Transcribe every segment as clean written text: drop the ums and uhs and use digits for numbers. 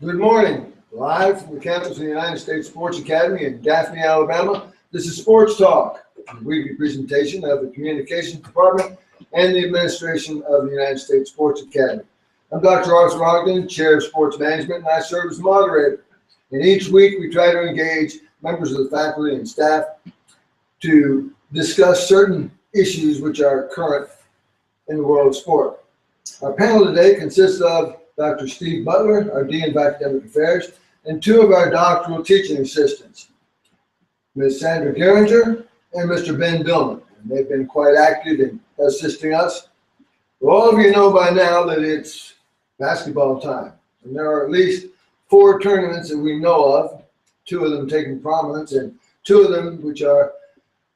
Good morning. Live from the campus of the United States Sports Academy in Daphne, Alabama. This is Sports Talk, a weekly presentation of the Communications Department and the Administration of the United States Sports Academy. I'm Dr. Arthur Ogden, Chair of Sports Management, and I serve as moderator. And each week we try to engage members of the faculty and staff to discuss certain issues which are current in the world of sport. Our panel today consists of Dr. Steve Butler, our Dean of Academic Affairs, and two of our doctoral teaching assistants, Ms. Sandra Geringer and Mr. Ben Dillman. And they've been quite active in assisting us. Well, all of you know by now that it's basketball time, and there are at least 4 tournaments that we know of, 2 of them taking prominence, and 2 of them which are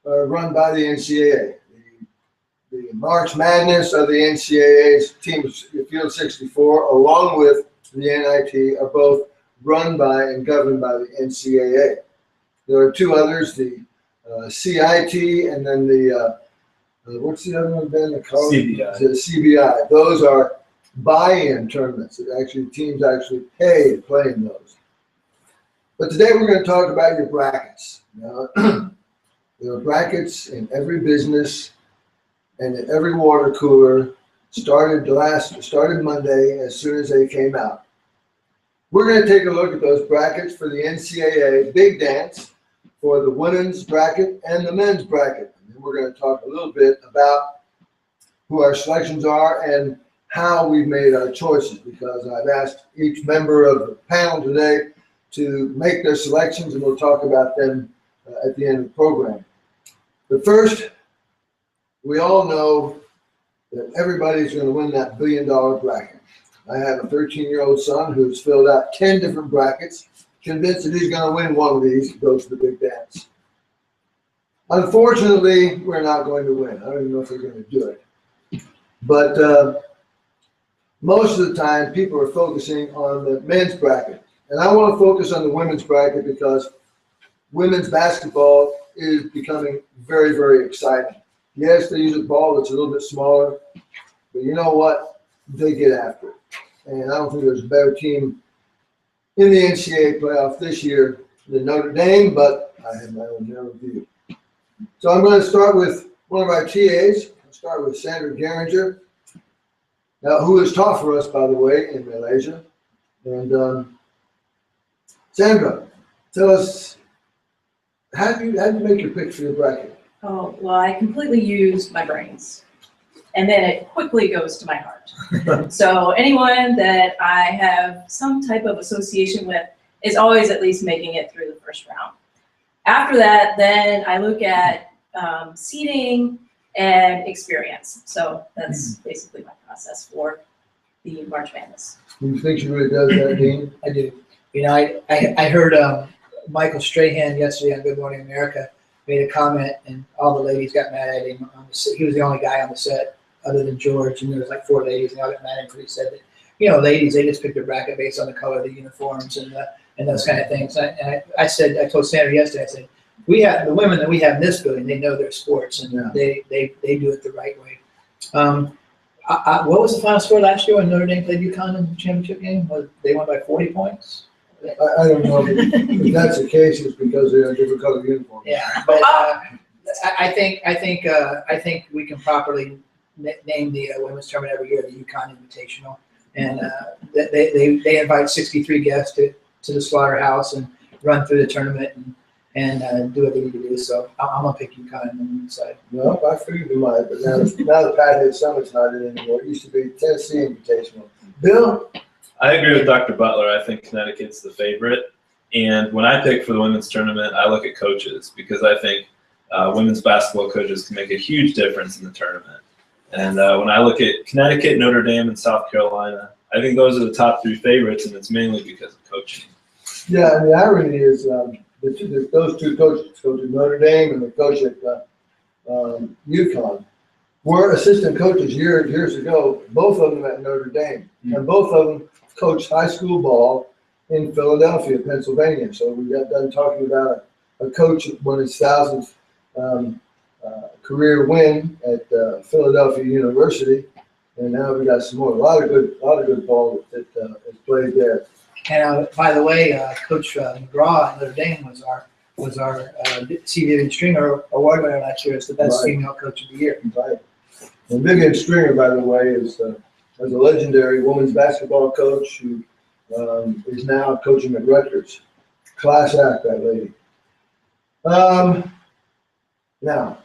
run by the NCAA. The March Madness of the NCAA's Team Field 64, along with the NIT, are both run by and governed by the NCAA. There are 2 others, the CIT and then the, what's the other one, Ben? The CBI. The CBI. Those are buy-in tournaments that actually teams actually pay to play in those. But today we're going to talk about your brackets. Now, there are brackets in every business and in every water cooler. Started Monday as soon as they came out. We're going to take a look at those brackets for the NCAA Big Dance, for the women's bracket and the men's bracket. And then we're going to talk a little bit about who our selections are and how we've made our choices, because I've asked each member of the panel today to make their selections, and we'll talk about them at the end of the program. But first, we all know that everybody's going to win that $1 billion bracket. I have a 13-year-old son who's filled out 10 different brackets, convinced that he's going to win one of these to go to the big dance. Unfortunately, we're not going to win. I don't even know if they're going to do it. But most of the time, people are focusing on the men's bracket. And I want to focus on the women's bracket because women's basketball is becoming very, very exciting. Yes, they use a ball that's a little bit smaller, but you know what? They get after it. And I don't think there's a better team in the NCAA playoff this year than Notre Dame, but I have my own narrow view. So I'm going to start with one of our TAs. I'll start with Sandra Geringer, now, who has taught for us, by the way, in Malaysia. And Sandra, tell us, how do you make your pick for your bracket? Oh, well, I completely used my brains, and then it quickly goes to my heart. So anyone that I have some type of association with is always at least making it through the first round. After that, then I look at seeding and experience. So that's basically my process for the March Madness. You think she really does that, Dean? I do. You know, I heard Michael Strahan yesterday on Good Morning America made a comment, and all the ladies got mad at him. He was the only guy on the set other than George, and there was like 4 ladies, and they all got mad at him because he said that, you know, ladies, they just pick their bracket based on the color of the uniforms and those kind of things. I told Sandra yesterday, I said, we have the women that we have in this building, they know their sports, and they do it the right way. What was the final score last year when Notre Dame played UConn in the championship game? They won by 40 points? I don't know if that's the case. It's because they're in different color uniforms. Yeah, but I think we can properly name the women's tournament every year the UConn Invitational, and they invite 63 guests to the slaughterhouse and run through the tournament and do what they need to do. So I'm gonna pick UConn on the women's side. No, I figured you might, but now the Pat Summit's not in anymore. It used to be Tennessee Invitational. Bill? I agree with Dr. Butler. I think Connecticut's the favorite. And when I pick for the women's tournament, I look at coaches because I think women's basketball coaches can make a huge difference in the tournament. And when I look at Connecticut, Notre Dame, and South Carolina, I think those are the top 3 favorites, and it's mainly because of coaching. Yeah, and the irony is those 2 coaches, coach at Notre Dame and the coach at UConn, were assistant coaches years ago, both of them at Notre Dame. And both of them coached high school ball in Philadelphia, Pennsylvania. So we got done talking about a coach that won his 1,000th career win at Philadelphia University, and now we got some more. A lot of good ball that is played there. And by the way, Coach McGraw at Notre Dame was our C. Vivian Stringer award winner last year as the best Right. female coach of the year. Right. And Vivian Stringer, by the way, is a legendary women's basketball coach who is now coaching at Rutgers. Class act, that lady. Now,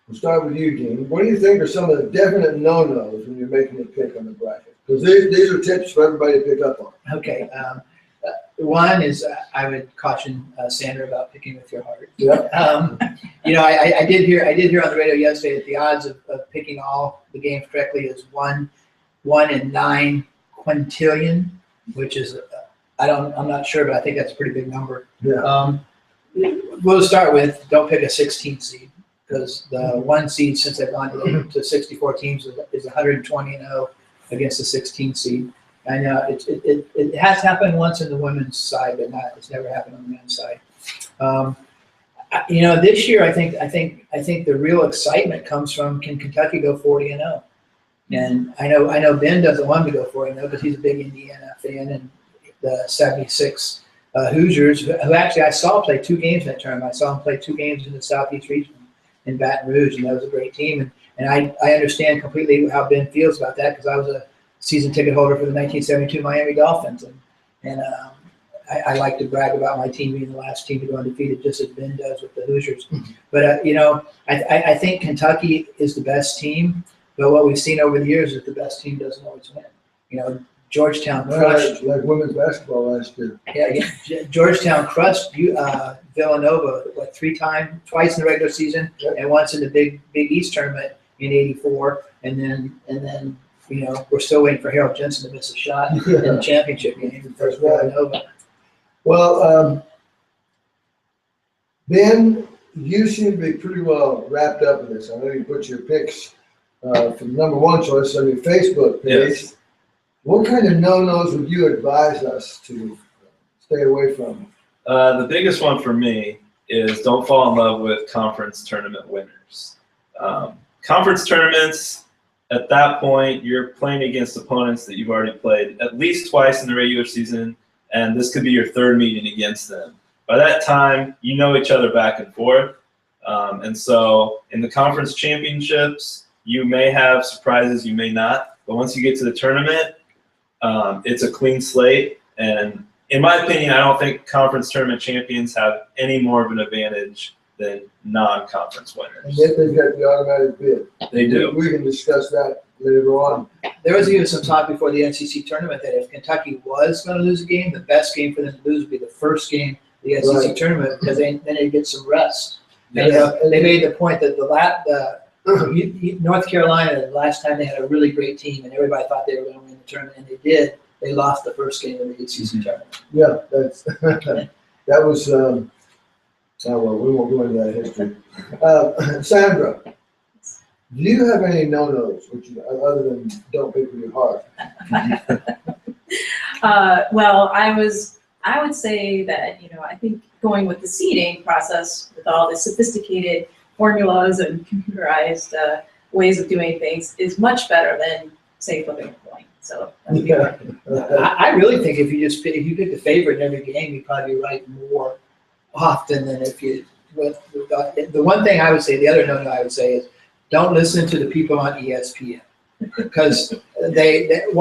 we'll start with you, Dean. What do you think are some of the definite no-nos when you're making a pick on the bracket? Because these are tips for everybody to pick up on. Okay. One is I would caution Sandra about picking with your heart. Yeah. I did hear on the radio yesterday that the odds of picking all the games correctly is 1 in 9 quintillion, which is I'm not sure, but I think that's a pretty big number. Yeah. We'll start with don't pick a 16 seed because the 1 seed since they've gone to 64 teams is 120-0 against the 16 seed. I know it has happened once in the women's side, but it's never happened on the men's side. This year I think the real excitement comes from can Kentucky go 40-0? And I know Ben doesn't want to go 40-0 because he's a big Indiana fan and the 76 Hoosiers, who actually I saw play 2 games in that tournament. I saw him play 2 games in the Southeast region in Baton Rouge, and that was a great team. And I understand completely how Ben feels about that because I was a season ticket holder for the 1972 Miami Dolphins, and I like to brag about my team being the last team to go undefeated, just as Ben does with the Hoosiers. But I think Kentucky is the best team, but what we've seen over the years is the best team doesn't always win. Georgetown crushed like women's basketball last year. Yeah, Georgetown crushed Villanova twice in the regular season, and once in the Big East tournament in '84, and then we're still waiting for Harold Jensen to miss a shot in the championship game versus Villanova. Well, Ben, you seem to be pretty well wrapped up in this. I know you put your picks for the number 1 choice on your Facebook page. Yes. What kind of no-nos would you advise us to stay away from? The biggest one for me is don't fall in love with conference tournament winners. Conference tournaments, at that point, you're playing against opponents that you've already played at least twice in the regular season, and this could be your 3rd meeting against them. By that time, you know each other back and forth. And so in the conference championships, you may have surprises, you may not. But once you get to the tournament, it's a clean slate. And in my opinion, I don't think conference tournament champions have any more of an advantage than non-conference winners. And yet they've got the automatic bid. They do. We can discuss that later on. There was even some talk before the NCC tournament that if Kentucky was going to lose a game, the best game for them to lose would be the first game of the NCC tournament because then they get some rest. Yes. And they made the point that North Carolina, the last time they had a really great team and everybody thought they were going to win the tournament, and they did. They lost the first game of the ACC tournament. Yeah, that was. Well, we won't go into that history. Sandra, do you have any no-nos, other than don't pick with your heart? Well, I would say that, I think going with the seeding process with all the sophisticated formulas and computerized ways of doing things is much better than, say, flipping a coin. So I really think if you pick the favorite in every game, you'd probably be right more often than if you the one thing I would say, the other no I would say is don't listen to the people on ESPN because it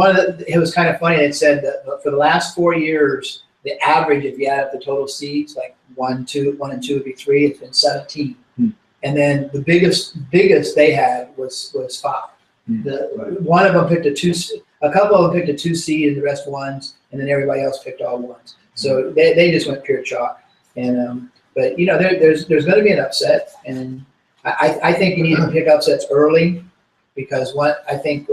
was kind of funny. It said that for the last 4 years, the average, if you add up the total seeds, like 1 and 2 would be 3. It's been 17, and then the biggest they had was 5. One of them picked a couple of them picked a 2 seed, and the rest 1s, and then everybody else picked all 1s. So they just went pure chalk. And but there's going to be an upset, and I think you need to pick upsets early because I think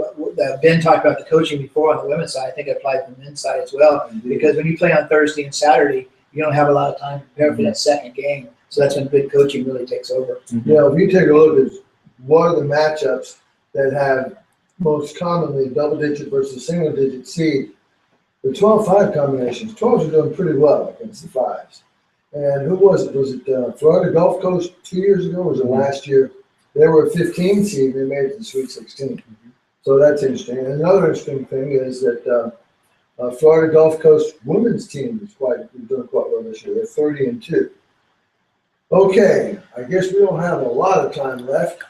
Ben talked about the coaching before on the women's side. I think it applies to the men's side as well because when you play on Thursday and Saturday, you don't have a lot of time to prepare for that second game. So that's when good coaching really takes over. If you take a look at what are the matchups that have most commonly double-digit versus single-digit seed, the 12-5 combinations, 12s are doing pretty well against the 5s. And who was it? Was it Florida Gulf Coast 2 years ago? Or was it last year? They were a 15 seed. They made it to the Sweet 16. So that's interesting. And another interesting thing is that Florida Gulf Coast women's team is doing quite well this year. They're 30-2. Okay, I guess we don't have a lot of time left.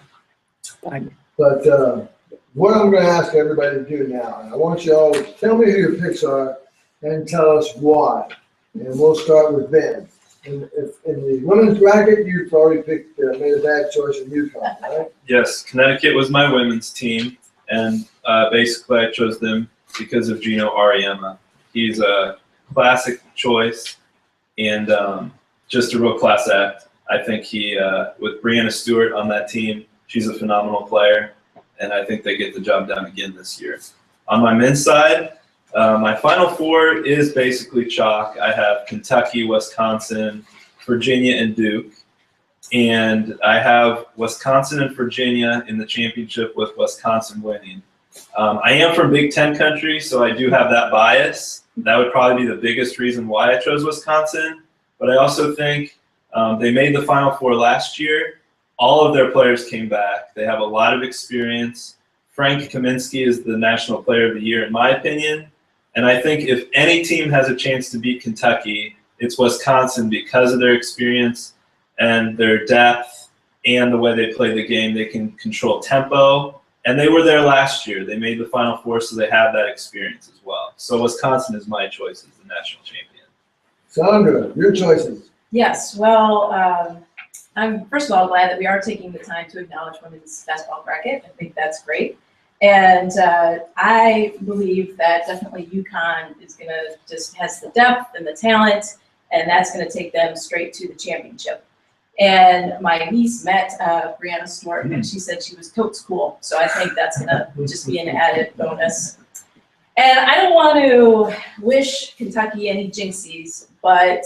Fine. But what I'm going to ask everybody to do now, and I want you all to tell me who your picks are and tell us why. And we'll start with Ben. In the women's bracket, you've already picked, made a bad choice in UConn, right? Yes, Connecticut was my women's team, and basically I chose them because of Gino Auriemma. He's a classic choice and just a real class act. I think he, with Breanna Stewart on that team, she's a phenomenal player, and I think they get the job done again this year. On my men's side, my Final Four is basically chalk. I have Kentucky, Wisconsin, Virginia, and Duke. And I have Wisconsin and Virginia in the championship with Wisconsin winning. I am from Big Ten country, so I do have that bias. That would probably be the biggest reason why I chose Wisconsin. But I also think they made the Final Four last year. All of their players came back. They have a lot of experience. Frank Kaminsky is the National Player of the Year, in my opinion. And I think if any team has a chance to beat Kentucky, it's Wisconsin because of their experience and their depth and the way they play the game. They can control tempo. And they were there last year. They made the Final Four, so they have that experience as well. So Wisconsin is my choice as the national champion. Sandra, your choices. Yes, well, I'm first of all glad that we are taking the time to acknowledge women's basketball bracket. I think that's great. And I believe that definitely UConn is going to just has the depth and the talent, and that's going to take them straight to the championship. And my niece met Breanna Stewart, and she said she was totes cool. So I think that's going to just be an added bonus. And I don't want to wish Kentucky any jinxies, but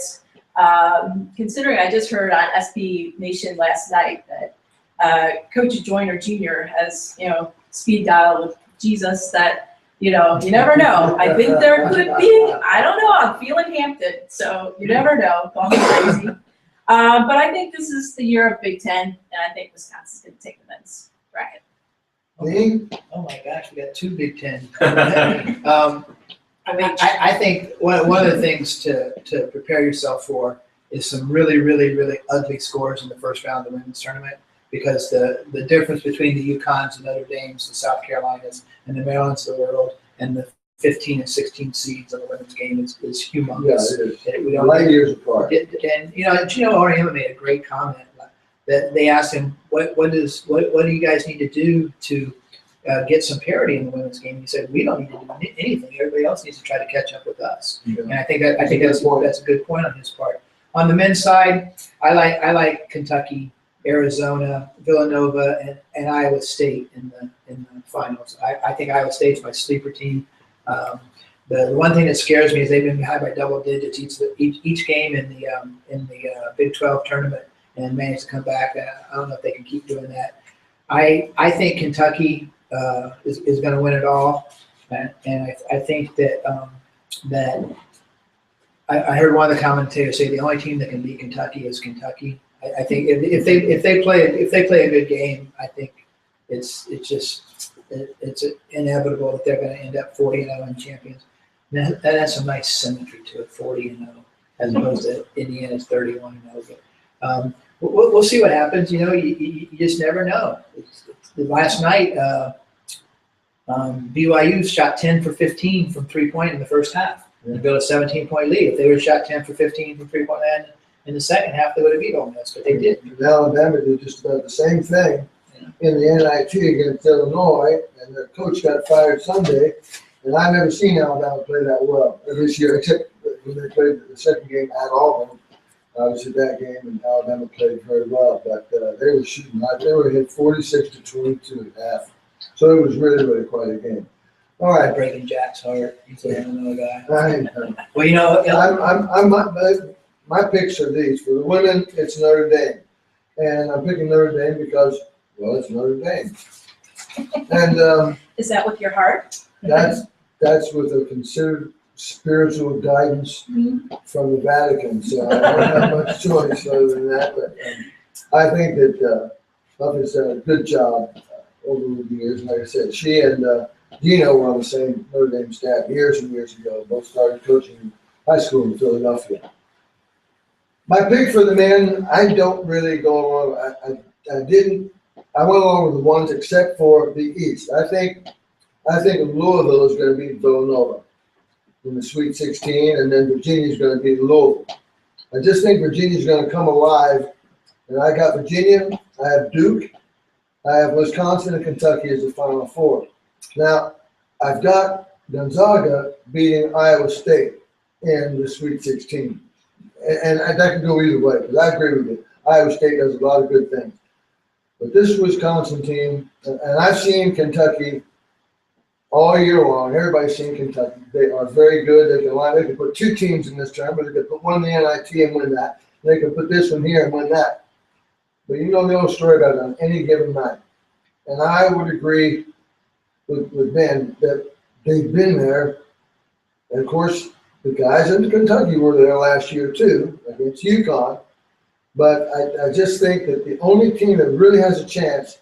considering I just heard on SB Nation last night that Coach Joyner Jr. has, speed dial with Jesus that, you never know. I think there could be, I don't know, I'm feeling Hampton, so you never know. Call me crazy. But I think this is the year of Big Ten, and I think Wisconsin's going to take the men's bracket. Oh my gosh, we got 2 Big Ten. I think one of the things to prepare yourself for is some really, really, really ugly scores in the first round of the women's tournament, because the difference between the UConns and Notre Dames, the South Carolinas, and the Marylands of the world, and the 15 and 16 seeds of the women's game is humongous. Yeah, it is. Light years apart. And Gino Auriemma made a great comment that they asked him, what do you guys need to do to get some parity in the women's game? He said, we don't need to do anything. Everybody else needs to try to catch up with us. Yeah. And I think that's a good point on his part. On the men's side, I like Kentucky, Arizona, Villanova, and Iowa State in the finals. I think Iowa State's my sleeper team. The one thing that scares me is they've been behind by double digits each game in the Big 12 tournament and managed to come back. I don't know if they can keep doing that. I think Kentucky is going to win it all, and I think that I heard one of the commentators say the only team that can beat Kentucky is Kentucky. I think if they play a good game, I think it's inevitable that they're going to end up 40-0 and champions. That has some nice symmetry to it, 40-0, as opposed to Indiana's 31-0. But we'll see what happens. You just never know. Last night, BYU shot 10 for 15 from 3-point in the first half. They built a 17-point lead. If they would have shot 10 for 15 from 3-point land in the second half, they would have beat Ole Miss, but they didn't. Alabama did just about the same thing in the NIT against Illinois, and their coach got fired Sunday. And I've never seen Alabama play that well this year, except when they played the second game at Auburn. Obviously, that game, and Alabama played very well, but they were shooting hot. They were hit 46-22 at half. So it was really, really quite a game. All right, breaking Jack's heart. He's another guy. Well, my picks are these. For the women, it's Notre Dame, and I'm picking Notre Dame because, well, it's Notre Dame. And is that with your heart? That's with a considered spiritual guidance from the Vatican. So I don't have much choice other than that. But I think that Buffett's done a good job over the years. Like I said, she and Dino were on the same Notre Dame staff years and years ago. Both started coaching in high school in Philadelphia. My pick for the men, I don't really go along. I went along with the ones except for the East. I think Louisville is going to beat Villanova in the Sweet 16, and then Virginia is going to beat Louisville. I just think Virginia is going to come alive, and I got Virginia. I have Duke. I have Wisconsin and Kentucky as the Final Four. Now, I've got Gonzaga beating Iowa State in the Sweet 16. And that could go either way, because I agree with you. Iowa State does a lot of good things. But this Wisconsin team, and I've seen Kentucky all year long. Everybody's seen Kentucky. They are very good. They can put two teams in this tournament. They can put one in the NIT and win that. They can put this one here and win that. But you know the old story about it on any given night. And I would agree with Ben that they've been there. And of course, the guys in Kentucky were there last year too against UConn. But I just think that the only team that really has a chance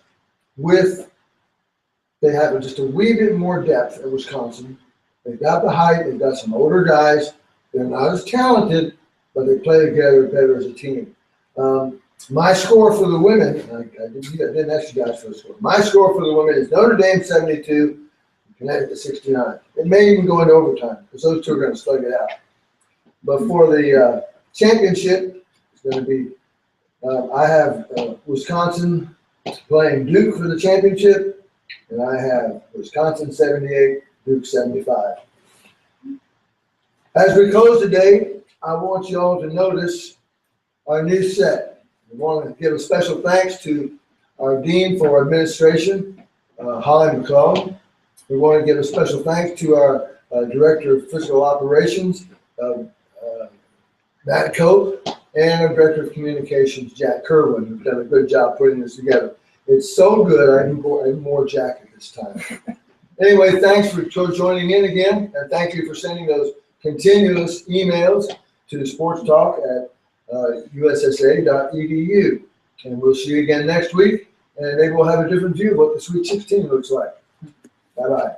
they have just a wee bit more depth at Wisconsin. They've got the height. They've got some older guys. They're not as talented, but they play together better as a team. My score for the women, I didn't ask you guys for the score. My score for the women is Notre Dame 72, Connecticut 69. It may even go into overtime because those two are going to slug it out. But for the championship, it's going to be I have Wisconsin playing Duke for the championship, and I have Wisconsin 78, Duke 75. As we close today, I want you all to notice our new set. We want to give a special thanks to our Dean for Administration, Holly McClellan. We want to give a special thanks to our Director of Physical Operations, Matt Cope, and our Director of Communications, Jack Kerwin, who've done a good job putting this together. It's so good, I need more Jack at this time. Anyway, thanks for joining in again, and thank you for sending those continuous emails to sportstalk@usssa.edu. And we'll see you again next week, and maybe we'll have a different view of what the Sweet 16 looks like. Bye-bye.